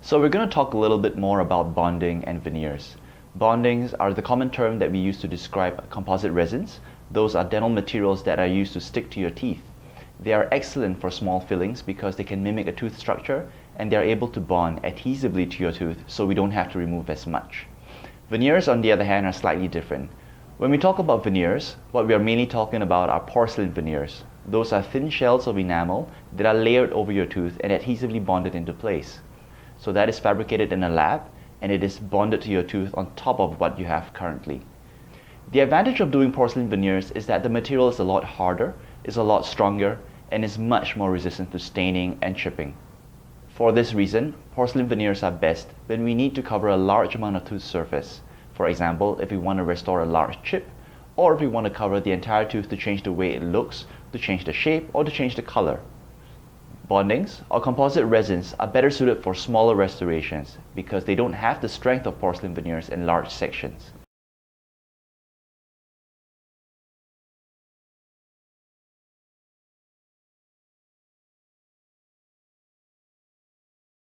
So we're going to talk a little bit more about bonding and veneers. Bondings are the common term that we use to describe composite resins. Those are dental materials that are used to stick to your teeth. They are excellent for small fillings because they can mimic a tooth structure and they are able to bond adhesively to your tooth so we don't have to remove as much. Veneers, on the other hand, are slightly different. When we talk about veneers, what we are mainly talking about are porcelain veneers. Those are thin shells of enamel that are layered over your tooth and adhesively bonded into place. So that is fabricated in a lab and it is bonded to your tooth on top of what you have currently. The advantage of doing porcelain veneers is that the material is a lot harder, is a lot stronger, and is much more resistant to staining and chipping. For this reason, porcelain veneers are best when we need to cover a large amount of tooth surface. For example, if we want to restore a large chip, or if we want to cover the entire tooth to change the way it looks, to change the shape, or to change the color. Bondings or composite resins are better suited for smaller restorations because they don't have the strength of porcelain veneers in large sections.